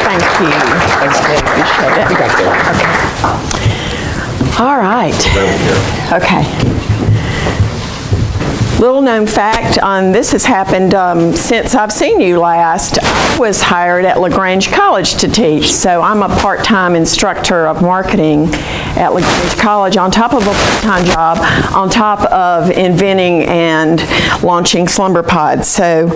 Thank you. Thanks, Kate. Appreciate it. You got there. Okay. All right. Okay. Little known fact, this has happened since I've seen you last. I was hired at LaGrange College to teach, so I'm a part-time instructor of marketing at LaGrange College on top of a full-time job, on top of inventing and launching SlumberPod. So,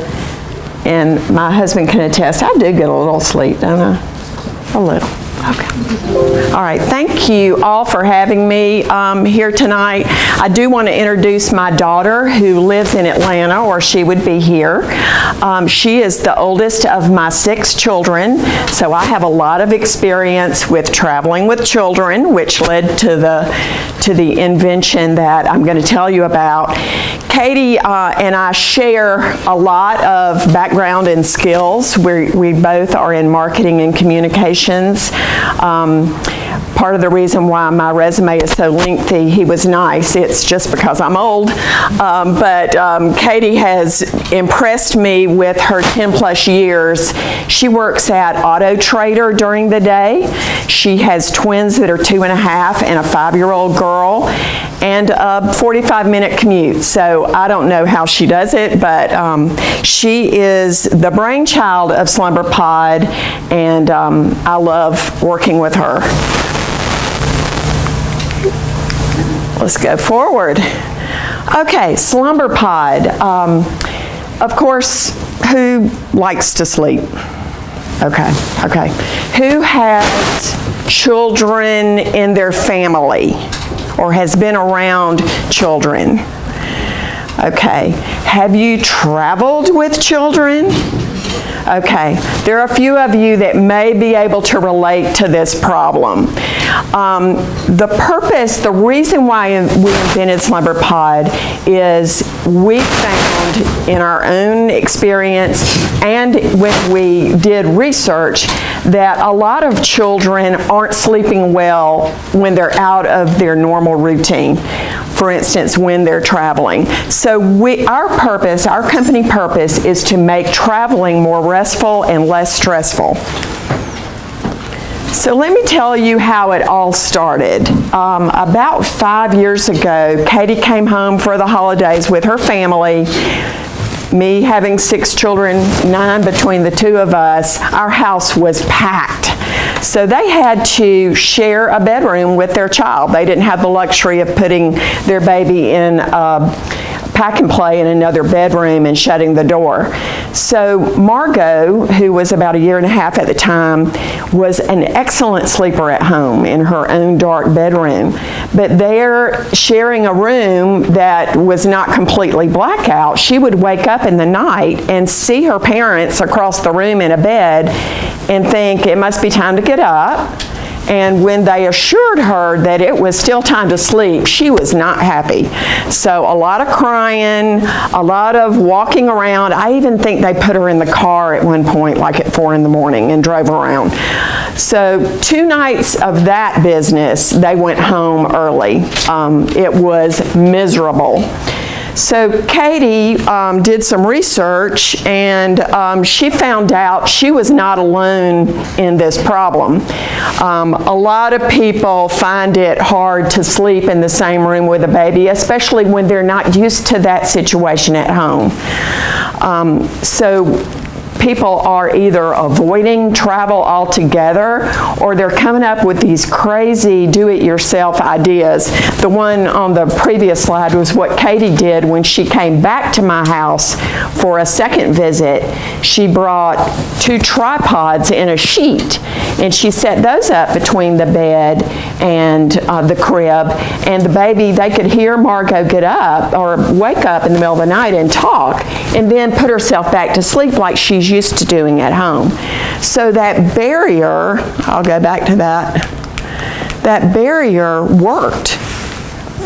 and my husband can attest, I do get a little sleep, don't I? A little. Okay. All right. Thank you all for having me here tonight. I do want to introduce my daughter who lives in Atlanta, or she would be here. She is the oldest of my 6 children, so I have a lot of experience with traveling with children, which led to the invention that I'm going to tell you about. Katie and I share a lot of background and skills. We both are in marketing and communications. Part of the reason why my resume is so lengthy, he was nice, it's just because I'm old. But Katie has impressed me with her 10 plus years. She works at Auto Trader during the day. She has twins that are 2.5 and a 5-year-old girl, and a 45-minute commute. So I don't know how she does it, but she is the brainchild of SlumberPod, and I love working with her. Let's go forward. Okay, SlumberPod. Of course, who likes to sleep? Okay. Who has children in their family or has been around children? Okay. Have you traveled with children? Okay, there are a few of you that may be able to relate to this problem. The reason why we invented SlumberPod is we found in our own experience and when we did research that a lot of children aren't sleeping well when they're out of their normal routine. For instance, when they're traveling. So our company purpose is to make traveling more restful and less stressful. So let me tell you how it all started. About 5 years ago, Katie came home for the holidays with her family. Me having 6 children, 9 between the 2 of us, our house was packed. So they had to share a bedroom with their child. They didn't have the luxury of putting their baby in pack and play in another bedroom and shutting the door. So Margot, who was about 1.5 years at the time, was an excellent sleeper at home in her own dark bedroom. But there, sharing a room that was not completely blackout, she would wake up in the night and see her parents across the room in a bed and think it must be time to get up. And when they assured her that it was still time to sleep, she was not happy. So a lot of crying, a lot of walking around. I even think they put her in the car at one point, like at 4 in the morning, and drove around. So 2 nights of that business, they went home early. It was miserable. So Katie did some research, and she found out she was not alone in this problem. A lot of people find it hard to sleep in the same room with a baby, especially when they're not used to that situation at home. So people are either avoiding travel altogether, or they're coming up with these crazy do-it-yourself ideas. The one on the previous slide was what Katie did when she came back to my house for a second visit. She brought 2 tripods in a sheet, and she set those up between the bed and the crib, and the baby, they could hear Margot get up or wake up in the middle of the night and talk, and then put herself back to sleep like she's used to doing at home. So that barrier, I'll go back to that barrier worked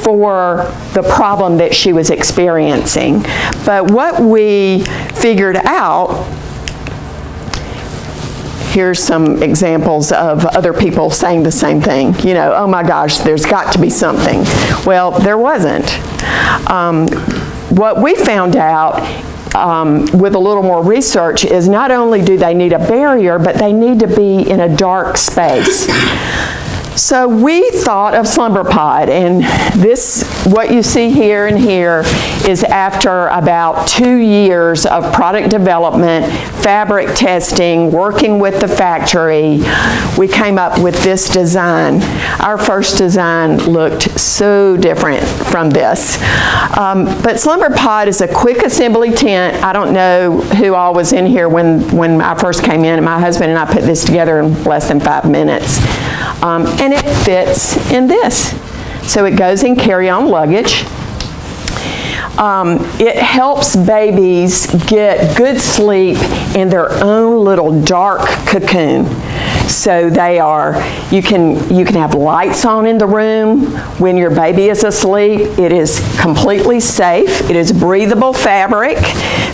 for the problem that she was experiencing. But what we figured out, here's some examples of other people saying the same thing. You know, oh my gosh, there's got to be something. Well, there wasn't. What we found out with a little more research, is not only do they need a barrier, but they need to be in a dark space. So we thought of SlumberPod, and this, what you see here and here, is after about 2 years of product development, fabric testing, working with the factory, we came up with this design. Our first design looked so different from this. But SlumberPod is a quick assembly tent. I don't know who all was in here when I first came in, and my husband and I put this together in less than 5 minutes. And it fits in this. So it goes in carry-on luggage. It helps babies get good sleep in their own little dark cocoon. So they are, you can have lights on in the room when your baby is asleep. It is completely safe. It is breathable fabric.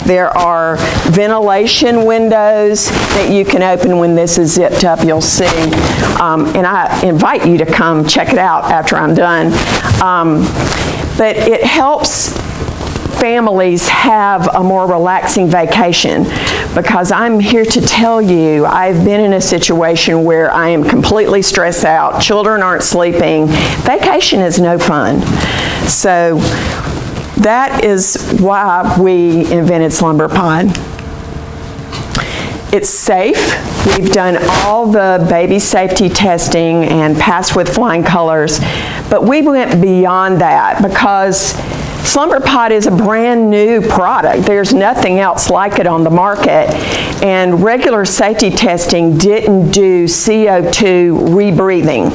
There are ventilation windows that you can open when this is zipped up, you'll see. And I invite you to come check it out after I'm done. But it helps families have a more relaxing vacation, because I'm here to tell you I've been in a situation where I am completely stressed out, children aren't sleeping, vacation is no fun. So that is why we invented SlumberPod. It's safe. We've done all the baby safety testing and passed with flying colors, but we went beyond that because SlumberPod is a brand new product. There's nothing else like it on the market, and regular safety testing didn't do CO2 rebreathing.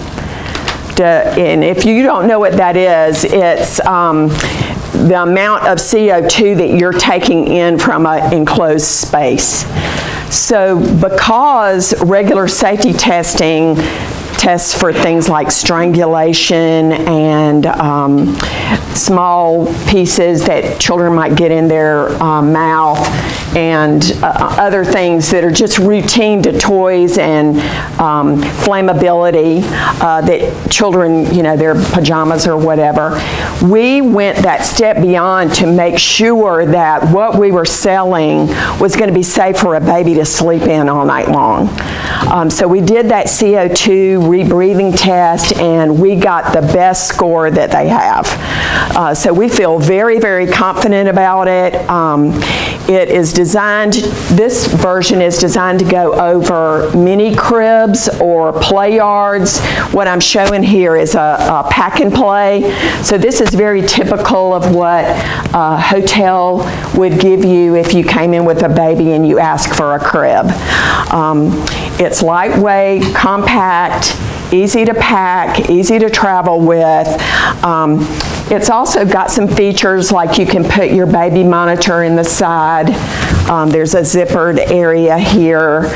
And if you don't know what that is, it's the amount of CO2 that you're taking in from an enclosed space. So because regular safety testing tests for things like strangulation and small pieces that children might get in their mouth, and other things that are just routine to toys and flammability that children, their pajamas or whatever. We went that step beyond to make sure that what we were selling was going to be safe for a baby to sleep in all night long. So we did that CO2 rebreathing test, and we got the best score that they have. So we feel very, very confident about it. It is designed, this version is designed to go over mini cribs or play yards. What I'm showing here is a pack and play. So this is very typical of what a hotel would give you if you came in with a baby and you ask for a crib. It's lightweight, compact, easy to pack, easy to travel with. It's also got some features like you can put your baby monitor in the side. There's a zippered area here.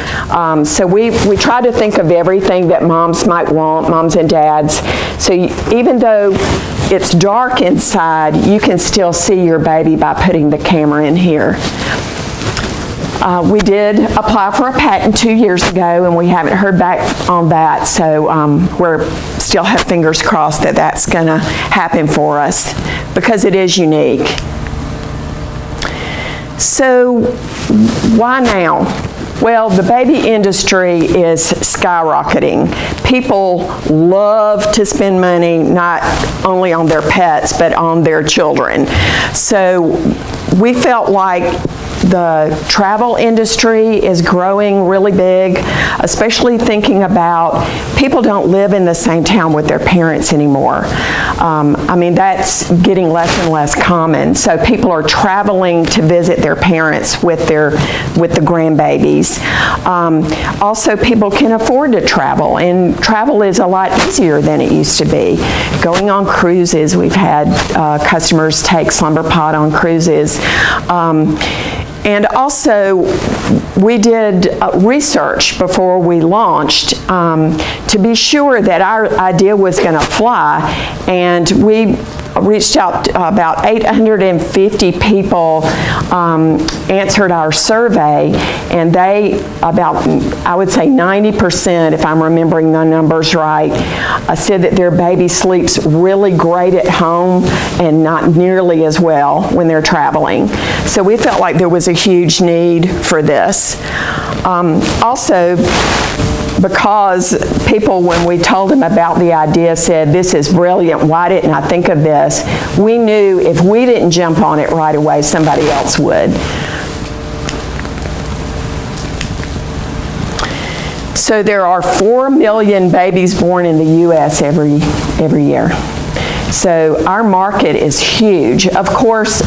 So we try to think of everything that moms might want, moms and dads. So even though it's dark inside, you can still see your baby by putting the camera in here. We did apply for a patent 2 years ago, and we haven't heard back on that, so we still have fingers crossed that that's going to happen for us because it is unique. So why now? Well, the baby industry is skyrocketing. People love to spend money not only on their pets, but on their children. So we felt like the travel industry is growing really big, especially thinking about people don't live in the same town with their parents anymore. I mean, that's getting less and less common. So people are traveling to visit their parents with the grandbabies. Also, people can afford to travel, and travel is a lot easier than it used to be. Going on cruises, we've had customers take SlumberPod on cruises. And also, we did research before we launched to be sure that our idea was going to fly, and we reached out, about 850 people answered our survey, and they, I would say 90%, if I'm remembering the numbers right, said that their baby sleeps really great at home and not nearly as well when they're traveling. So we felt like there was a huge need for this. Also, because people, when we told them about the idea, said, this is brilliant, why didn't I think of this? We knew if we didn't jump on it right away, somebody else would. So there are 4 million babies born in the U.S. every year. So our market is huge. Of course,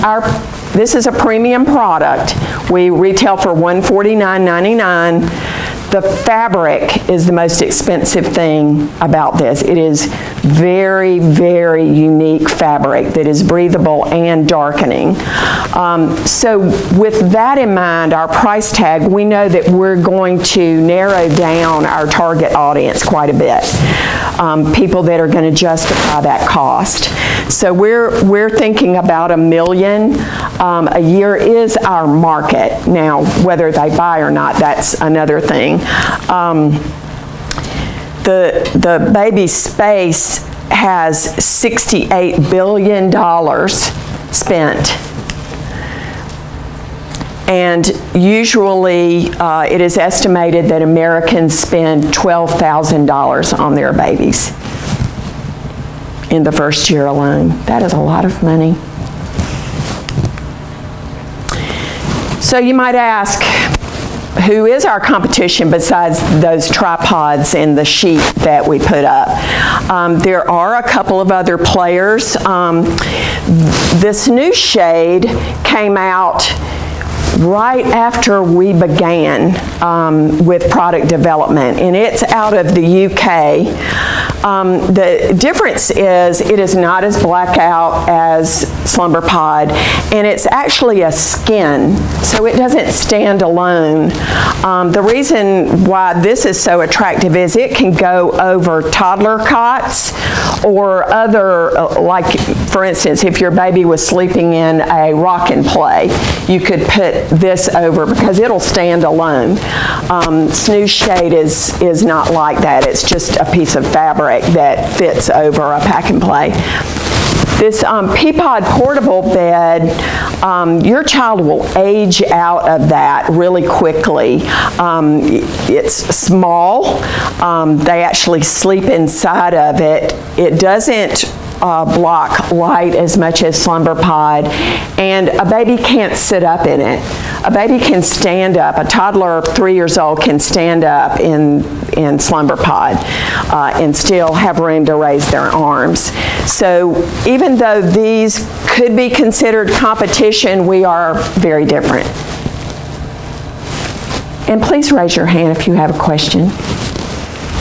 this is a premium product. We retail for $149.99. The fabric is the most expensive thing about this. It is very, very unique fabric that is breathable and darkening. So with that in mind, our price tag, we know that we're going to narrow down our target audience quite a bit. People that are going to justify that cost. So we're thinking about $1 million a year is our market. Now, whether they buy or not, that's another thing. The baby space has $68 billion spent. And usually it is estimated that Americans spend $12,000 on their babies in the first year alone. That is a lot of money. So you might ask, who is our competition besides those tripods and the sheet that we put up? There are a couple of other players. This new shade came out right after we began with product development, and it's out of the UK. The difference is it is not as blackout as SlumberPod, and it's actually a skin, so it doesn't stand alone. The reason why this is so attractive is it can go over toddler cots or other, like for instance, if your baby was sleeping in a rock and play, you could put this over because it'll stand alone. Snooze shade is not like that. It's just a piece of fabric that fits over a pack and play. This Peapod portable bed, your child will age out of that really quickly. It's small. They actually sleep inside of it. It doesn't block light as much as SlumberPod, and a baby can't sit up in it. A baby can stand up. A toddler 3 years old can stand up in SlumberPod and still have room to raise their arms. So even though these could be considered competition, we are very different. And please raise your hand if you have a question.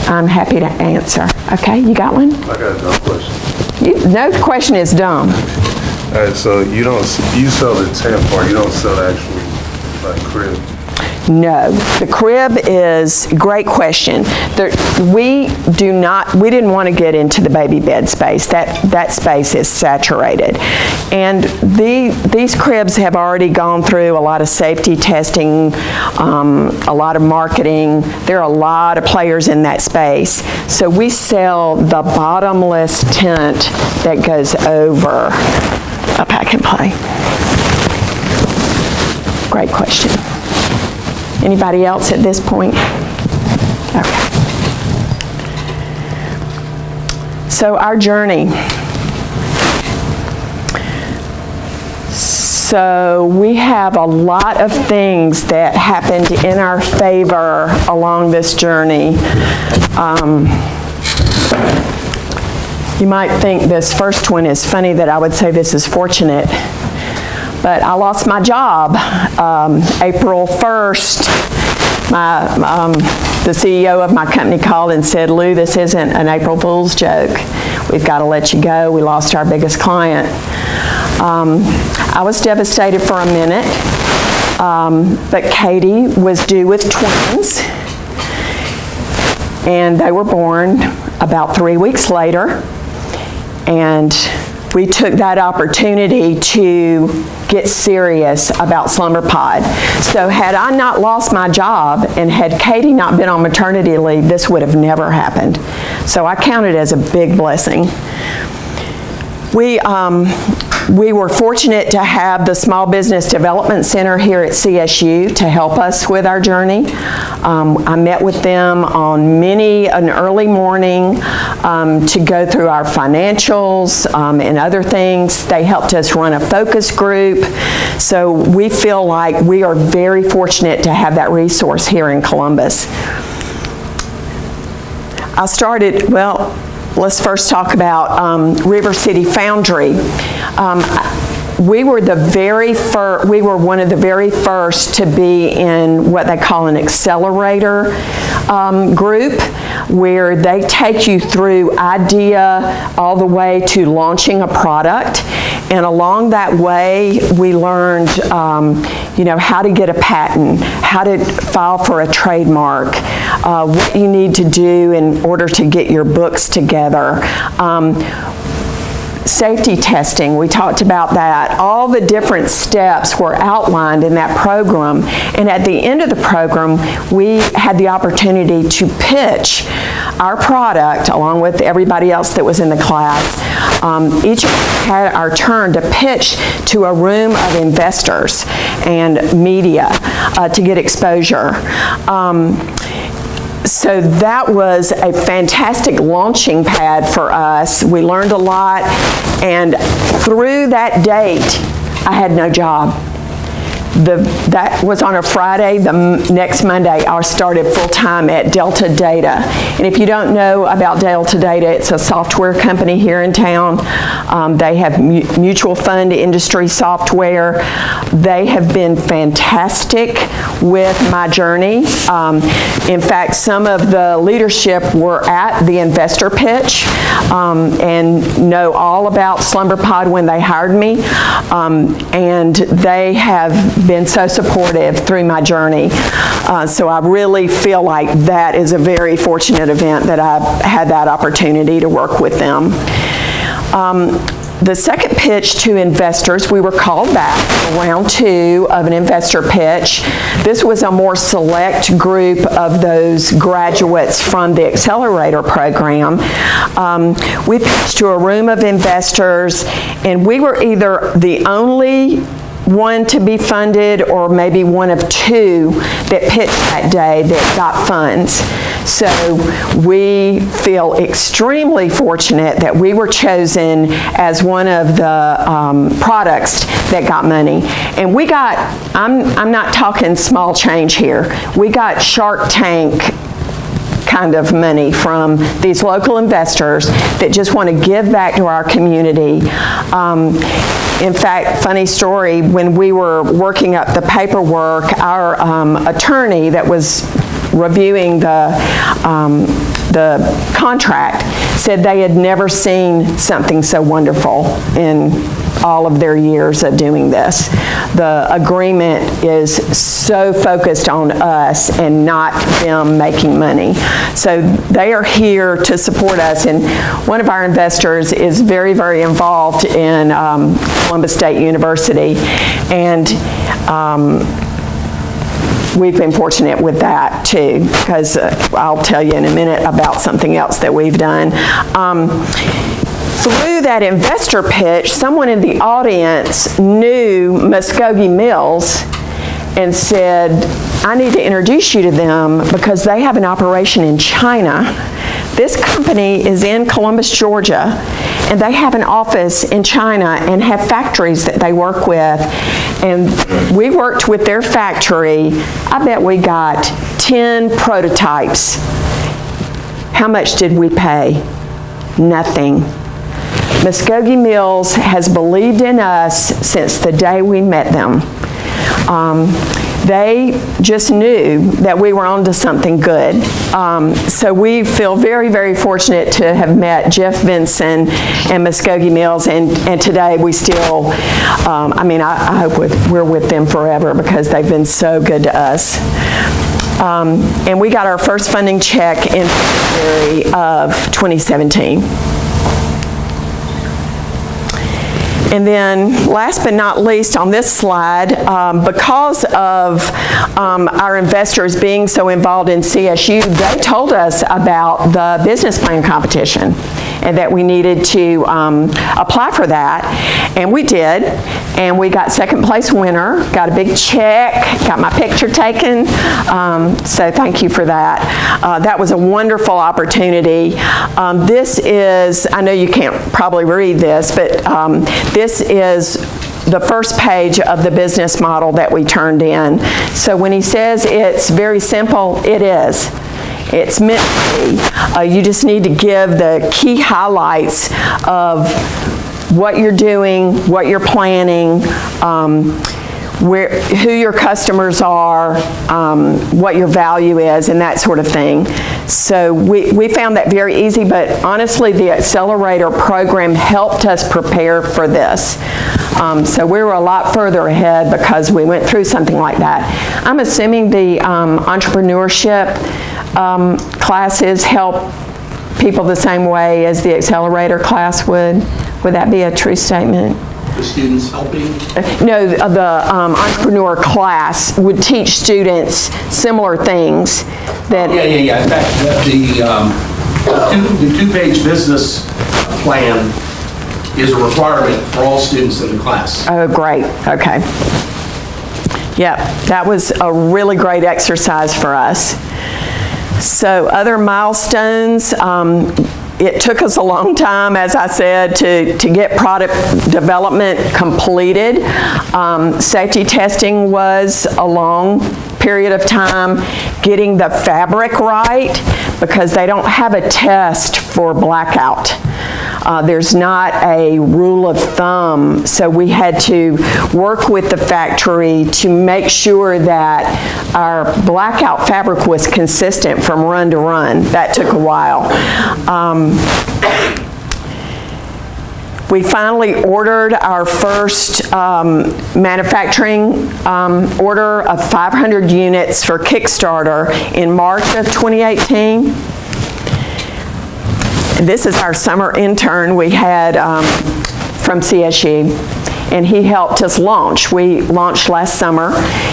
I'm happy to answer. Okay, you got one? I got a dumb question. No question is dumb. All right, so you sell the tent part, you don't sell the actual crib? No, the crib is, great question. We didn't want to get into the baby bed space. That space is saturated. And these cribs have already gone through a lot of safety testing, a lot of marketing. There are a lot of players in that space. So we sell the bottomless tent that goes over a pack and play. Great question. Anybody else at this point? Okay. So our journey. So we have a lot of things that happened in our favor along this journey. You might think this first one is funny that I would say this is fortunate. But I lost my job April 1st. The CEO of my company called and said, "Lou, this isn't an April Fool's joke. We've got to let you go. We lost our biggest client." I was devastated for a minute, but Katie was due with twins, and they were born about 3 weeks later. And we took that opportunity to get serious about SlumberPod. So had I not lost my job and had Katie not been on maternity leave, this would have never happened. So I count it as a big blessing. We were fortunate to have the Small Business Development Center here at CSU to help us with our journey. I met with them on an early morning to go through our financials and other things. They helped us run a focus group. So we feel like we are very fortunate to have that resource here in Columbus. Let's first talk about River City Foundry. We were one of the very first to be in what they call an accelerator group, where they take you through idea all the way to launching a product. And along that way, we learned, how to get a patent, how to file for a trademark, what you need to do in order to get your books together. Safety testing, we talked about that. All the different steps were outlined in that program. And at the end of the program, we had the opportunity to pitch our product along with everybody else that was in the class. Each had our turn to pitch to a room of investors and media to get exposure. So that was a fantastic launching pad for us. We learned a lot, and through that date, I had no job. That was on a Friday. The next Monday, I started full-time at Delta Data. And if you don't know about Delta Data, it's a software company here in town. They have mutual fund industry software. They have been fantastic with my journey. In fact, some of the leadership were at the investor pitch and know all about SlumberPod when they hired me. And they have been so supportive through my journey. So I really feel like that is a very fortunate event that I've had that opportunity to work with them. The second pitch to investors, we were called back for round 2 of an investor pitch. This was a more select group of those graduates from the accelerator program. We pitched to a room of investors, and we were either the only one to be funded or maybe one of 2 that pitched that day that got funds. So we feel extremely fortunate that we were chosen as one of the products that got money. And we got, I'm not talking small change here, we got Shark Tank kind of money from these local investors that just want to give back to our community. In fact, funny story, when we were working up the paperwork, our attorney that was reviewing the contract said they had never seen something so wonderful in all of their years of doing this. The agreement is so focused on us and not them making money. So they are here to support us, and one of our investors is very, very involved in Columbus State University, and we've been fortunate with that too, because I'll tell you in a minute about something else that we've done. Through that investor pitch, someone in the audience knew Muskogee Mills and said, I need to introduce you to them because they have an operation in China. This company is in Columbus, Georgia, and they have an office in China and have factories that they work with. And we worked with their factory. I bet we got 10 prototypes. How much did we pay? Nothing. Muskogee Mills has believed in us since the day we met them. They just knew that we were onto something good. So we feel very, very fortunate to have met Jeff Vinson and Muskogee Mills, and today we still, I hope we're with them forever because they've been so good to us. And we got our first funding check in February of 2017. And then, last but not least on this slide, because of our investors being so involved in CSU, they told us about the business plan competition and that we needed to apply for that. And we did, and we got second place winner, got a big check, got my picture taken, so thank you for that. That was a wonderful opportunity. This is, I know you can't probably read this, but this is the first page of the business model that we turned in. So when he says it's very simple, it is. It's meant to be. You just need to give the key highlights of what you're doing, what you're planning, who your customers are, what your value is, and that sort of thing. So we found that very easy, but honestly, the accelerator program helped us prepare for this. So we were a lot further ahead because we went through something like that. I'm assuming the entrepreneurship classes help people the same way as the accelerator class would. Would that be a true statement? The students helping? No, the entrepreneur class would teach students similar things that... Yeah. In fact, the two-page business plan is a requirement for all students in the class. Oh, great. Okay. Yep, that was a really great exercise for us. So other milestones, it took us a long time, as I said, to get product development completed. Safety testing was a long period of time. Getting the fabric right, because they don't have a test for blackout. There's not a rule of thumb, so we had to work with the factory to make sure that our blackout fabric was consistent from run to run. That took a while. We finally ordered our first manufacturing order of 500 units for Kickstarter in March of 2018. This is our summer intern we had from CSU, and he helped us launch. We launched last summer,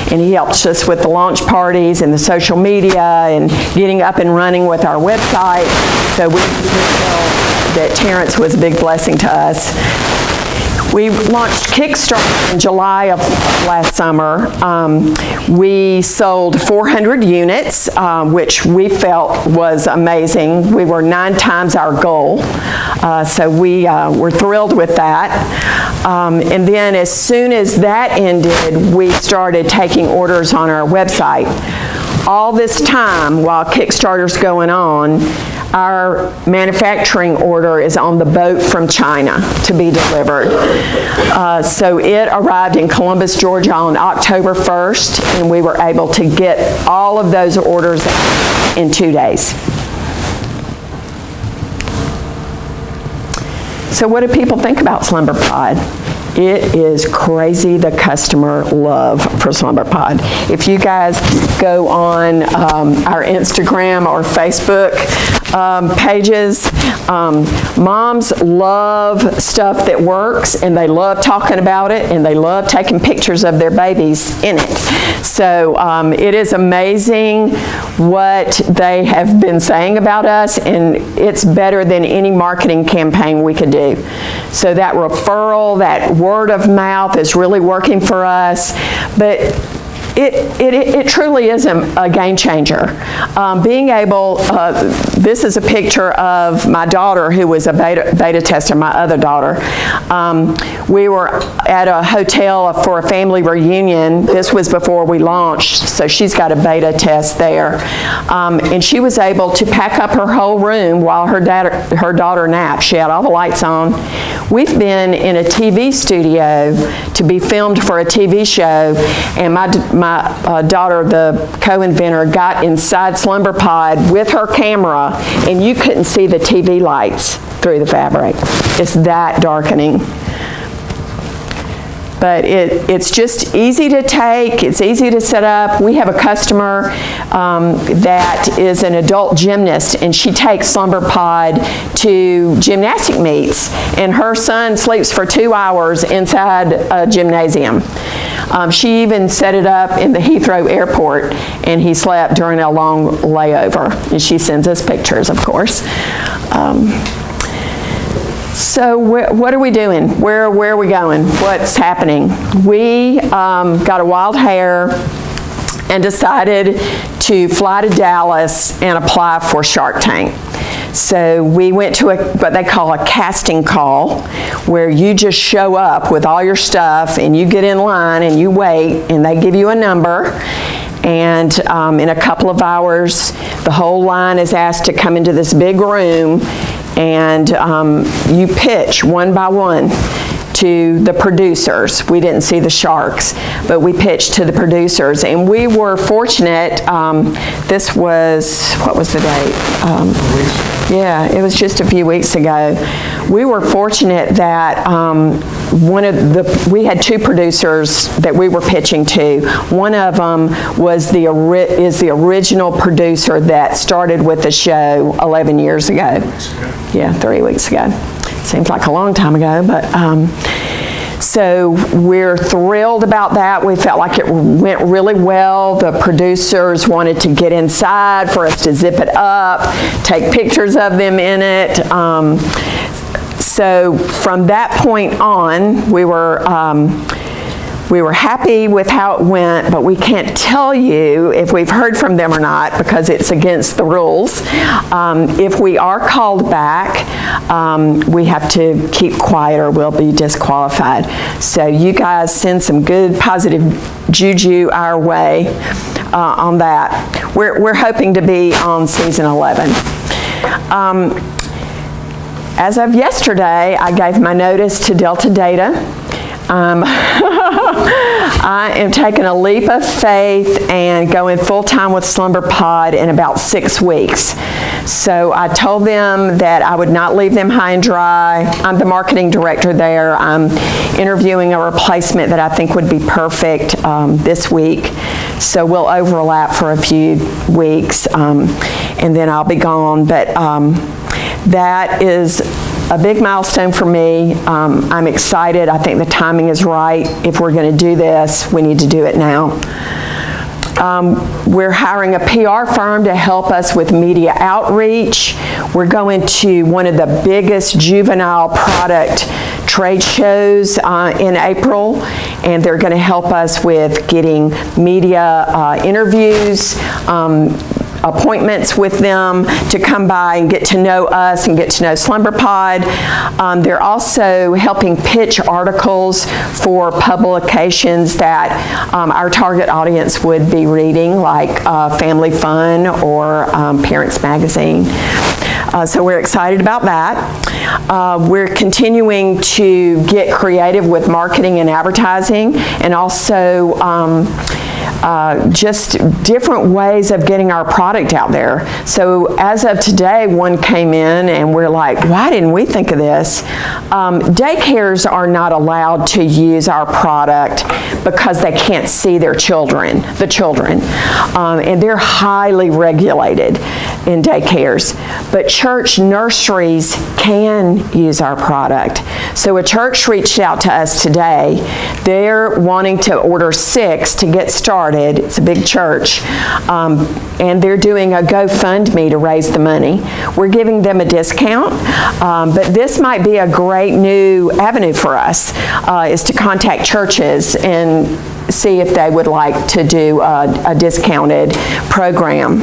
and he helped us with the launch parties and the social media and getting up and running with our website. So we feel that Terrence was a big blessing to us. We launched Kickstarter in July of last summer. We sold 400 units, which we felt was amazing. We were 9 times our goal, so we were thrilled with that. And then as soon as that ended, we started taking orders on our website. All this time, while Kickstarter's going on, our manufacturing order is on the boat from China to be delivered. So it arrived in Columbus, Georgia on October 1st, and we were able to get all of those orders in 2 days. So what do people think about SlumberPod? It is crazy the customer love for SlumberPod. If you guys go on our Instagram or Facebook pages, moms love stuff that works, and they love talking about it, and they love taking pictures of their babies in it. So it is amazing what they have been saying about us, and it's better than any marketing campaign we could do. So that referral, that word of mouth is really working for us, but it truly is a game changer. Being able, this is a picture of my daughter who was a beta tester, my other daughter. We were at a hotel for a family reunion. This was before we launched, so she's got a beta test there. And she was able to pack up her whole room while her daughter napped. She had all the lights on. We've been in a TV studio to be filmed for a TV show, and my daughter, the co-inventor, got inside SlumberPod with her camera, and you couldn't see the TV lights through the fabric. It's that darkening. But it's just easy to take, it's easy to set up. We have a customer that is an adult gymnast, and she takes SlumberPod to gymnastic meets, and her son sleeps for 2 hours inside a gymnasium. She even set it up in the Heathrow airport, and he slept during a long layover, and she sends us pictures, of course. So what are we doing? Where are we going? What's happening? We got a wild hair and decided to fly to Dallas and apply for Shark Tank. So we went to what they call a casting call, where you just show up with all your stuff and you get in line and you wait, and they give you a number. And in a couple of hours, the whole line is asked to come into this big room, and you pitch one by one to the producers. We didn't see the sharks, but we pitched to the producers, and we were fortunate. This was, what was the date? Yeah, it was just a few weeks ago. We were fortunate that we had 2 producers that we were pitching to. One of them was is the original producer that started with the show 11 years ago. Yeah, 3 weeks ago. Seems like a long time ago, but so we're thrilled about that. We felt like it went really well. The producers wanted to get inside for us to zip it up, take pictures of them in it. So from that point on, we were happy with how it went, but we can't tell you if we've heard from them or not, because it's against the rules. If we are called back, we have to keep quiet or we'll be disqualified. So you guys send some good positive juju our way on that. We're hoping to be on season 11. As of yesterday, I gave my notice to Delta Data. I am taking a leap of faith and going full-time with SlumberPod in about 6 weeks. So I told them that I would not leave them high and dry. I'm the marketing director there. I'm interviewing a replacement that I think would be perfect this week. So we'll overlap for a few weeks, and then I'll be gone. But that is a big milestone for me. I'm excited. I think the timing is right. If we're going to do this, we need to do it now. We're hiring a PR firm to help us with media outreach. We're going to one of the biggest juvenile product trade shows in April, and they're going to help us with getting media interviews, appointments with them to come by and get to know us and get to know SlumberPod. They're also helping pitch articles for publications that our target audience would be reading, like Family Fun or Parents Magazine. So we're excited about that. We're continuing to get creative with marketing and advertising, and also just different ways of getting our product out there. So as of today, one came in and we're like, why didn't we think of this? Daycares are not allowed to use our product because they can't see their children, and they're highly regulated in daycares. But church nurseries can use our product. So a church reached out to us today. They're wanting to order 6 to get started. It's a big church. And they're doing a GoFundMe to raise the money. We're giving them a discount, but this might be a great new avenue for us, is to contact churches and see if they would like to do a discounted program.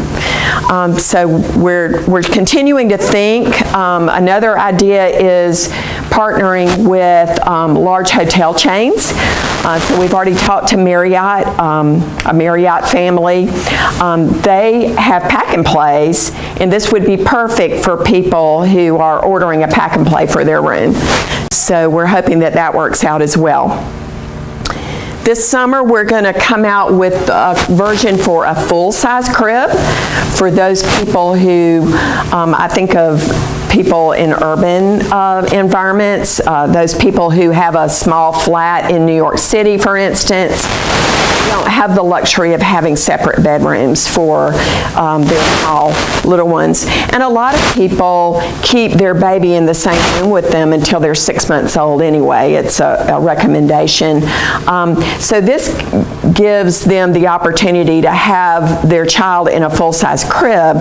So we're continuing to think. Another idea is partnering with large hotel chains. So we've already talked to Marriott, a Marriott family. They have pack and plays, and this would be perfect for people who are ordering a pack and play for their room. So we're hoping that that works out as well. This summer, we're going to come out with a version for a full-size crib for those people who, I think of people in urban environments, those people who have a small flat in New York City, for instance, don't have the luxury of having separate bedrooms for their small little ones. And a lot of people keep their baby in the same room with them until they're 6 months old anyway. It's a recommendation. So this gives them the opportunity to have their child in a full-size crib,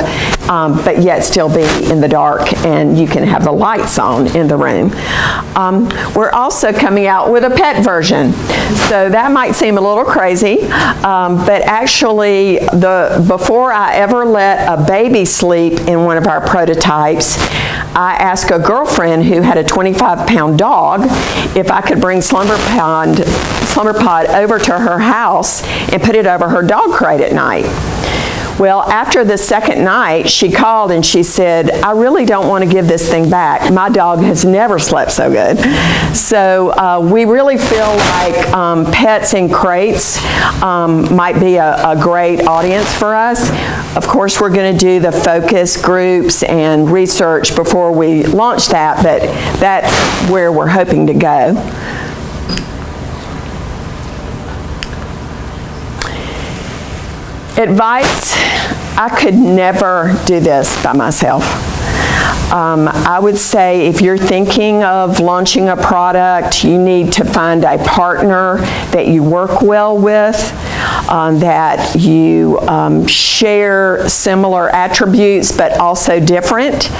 but yet still be in the dark, and you can have the lights on in the room. We're also coming out with a pet version. So that might seem a little crazy, but actually before I ever let a baby sleep in one of our prototypes, I asked a girlfriend who had a 25-pound dog if I could bring SlumberPod over to her house and put it over her dog crate at night. Well, after the second night, she called and she said, I really don't want to give this thing back. My dog has never slept so good. So we really feel like pets in crates might be a great audience for us. Of course, we're going to do the focus groups and research before we launch that, but that's where we're hoping to go. Advice, I could never do this by myself. I would say if you're thinking of launching a product, you need to find a partner that you work well with, that you share similar attributes but also different.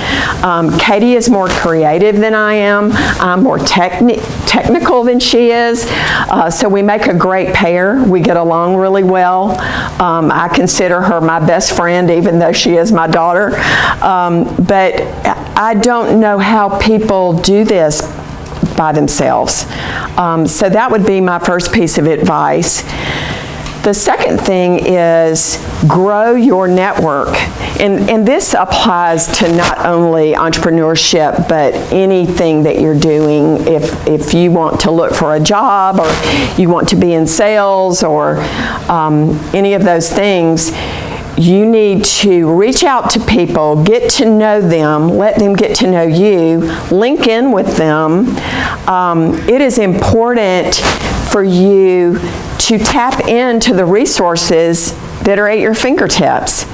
Katie is more creative than I am. I'm more technical than she is. So we make a great pair. We get along really well. I consider her my best friend, even though she is my daughter. But I don't know how people do this by themselves. So that would be my first piece of advice. The second thing is grow your network. And this applies to not only entrepreneurship, but anything that you're doing. If you want to look for a job, or you want to be in sales, or any of those things, you need to reach out to people, get to know them, let them get to know you, link in with them. It is important for you to tap into the resources that are at your fingertips.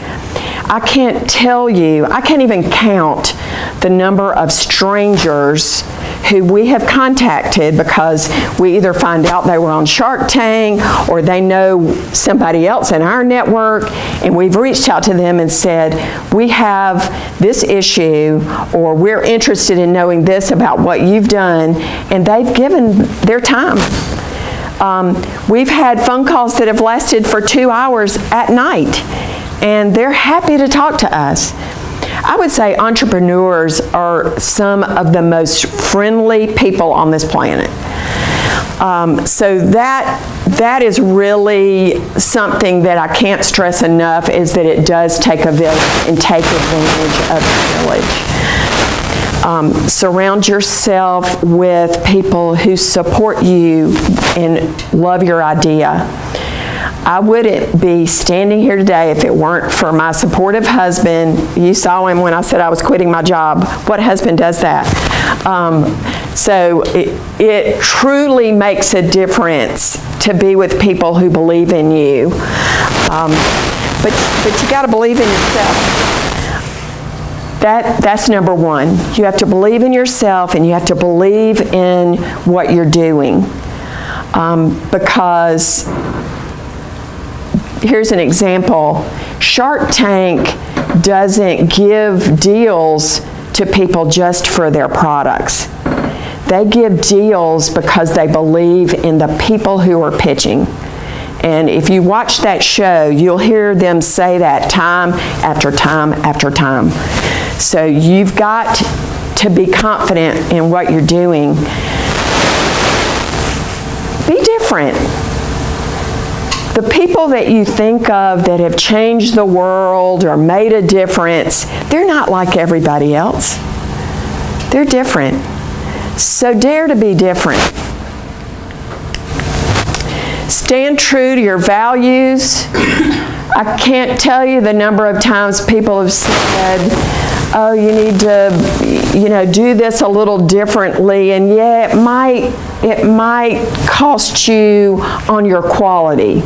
I can't tell you, I can't even count the number of strangers who we have contacted because we either find out they were on Shark Tank or they know somebody else in our network, and we've reached out to them and said, we have this issue, or we're interested in knowing this about what you've done, and they've given their time. We've had phone calls that have lasted for 2 hours at night, and they're happy to talk to us. I would say entrepreneurs are some of the most friendly people on this planet. So that is really something that I can't stress enough, is that it does take a village, and take advantage of the village. Surround yourself with people who support you and love your idea. I wouldn't be standing here today if it weren't for my supportive husband. You saw him when I said I was quitting my job. What husband does that? So it truly makes a difference to be with people who believe in you. But you got to believe in yourself. That's number one. You have to believe in yourself, and you have to believe in what you're doing. Because here's an example. Shark Tank doesn't give deals to people just for their products. They give deals because they believe in the people who are pitching. And if you watch that show, you'll hear them say that time after time after time. So you've got to be confident in what you're doing. Be different. The people that you think of that have changed the world or made a difference, they're not like everybody else. They're different. So dare to be different. Stand true to your values. I can't tell you the number of times people have said, oh, you need to, do this a little differently, and yeah, it might cost you on your quality.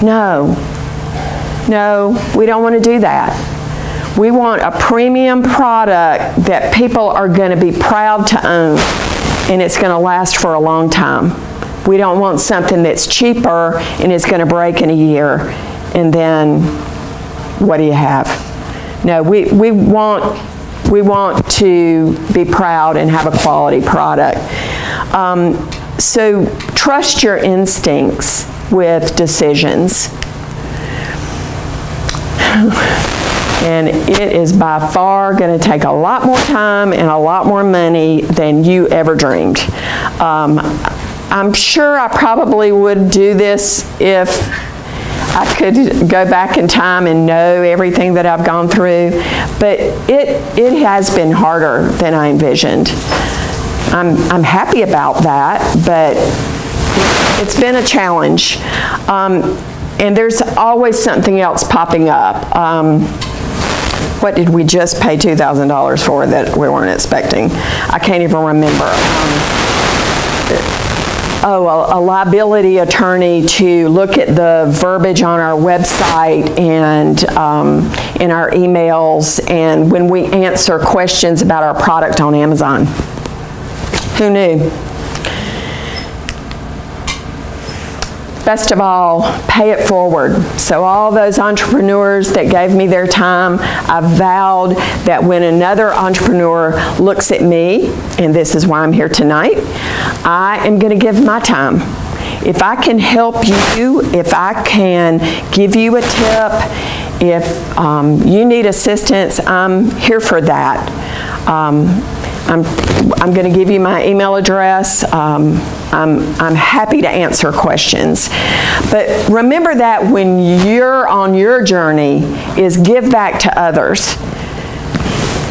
No, we don't want to do that. We want a premium product that people are going to be proud to own, and it's going to last for a long time. We don't want something that's cheaper and is going to break in a year, and then what do you have? No, we want to be proud and have a quality product. So trust your instincts with decisions. And it is by far going to take a lot more time and a lot more money than you ever dreamed. I'm sure I probably would do this if I could go back in time and know everything that I've gone through, but it has been harder than I envisioned. I'm happy about that, but it's been a challenge. And there's always something else popping up. What did we just pay $2,000 for that we weren't expecting? I can't even remember. A liability attorney to look at the verbiage on our website and in our emails, and when we answer questions about our product on Amazon. Who knew? Best of all, pay it forward. So all those entrepreneurs that gave me their time, I vowed that when another entrepreneur looks at me, and this is why I'm here tonight, I am going to give my time. If I can help you, if I can give you a tip, if you need assistance, I'm here for that. I'm going to give you my email address. I'm happy to answer questions. But remember that when you're on your journey is give back to others.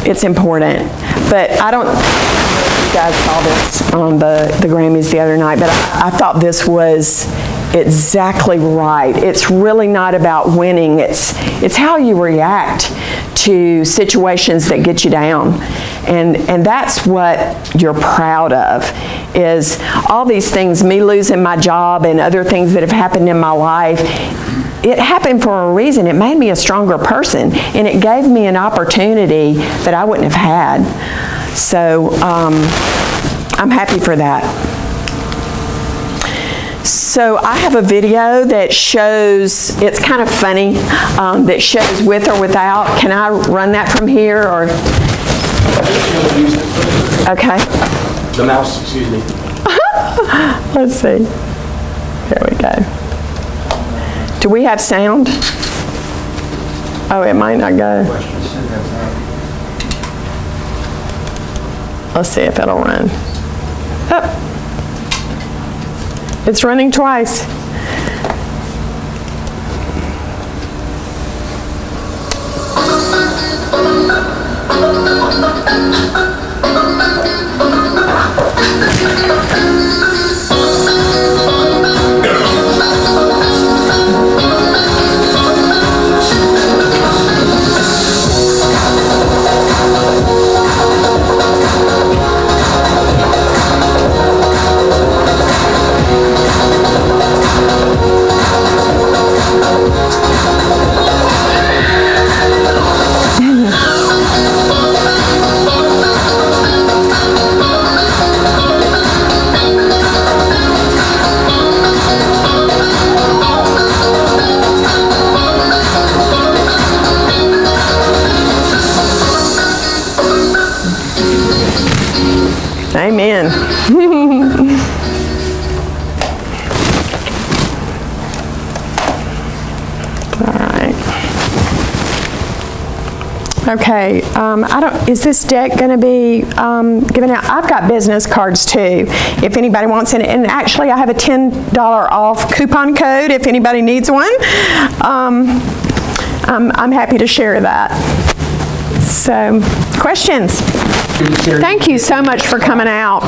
It's important. But I don't know if you guys saw this on the Grammys the other night, but I thought this was exactly right. It's really not about winning. It's how you react to situations that get you down. And that's what you're proud of, is all these things, me losing my job and other things that have happened in my life. It happened for a reason. It made me a stronger person, and it gave me an opportunity that I wouldn't have had. So I'm happy for that. So I have a video that shows, it's kind of funny, that shows with or without. Can I run that from here, or? Okay. The mouse, excuse me. Let's see. There we go. Do we have sound? Oh, it might not go. Let's see if it'll run. Oh. It's running twice. Amen. All right. Okay. Is this deck going to be given out? I've got business cards too, if anybody wants it. And actually, I have a $10 off coupon code if anybody needs one. I'm happy to share that. So, questions? Thank you so much for coming out.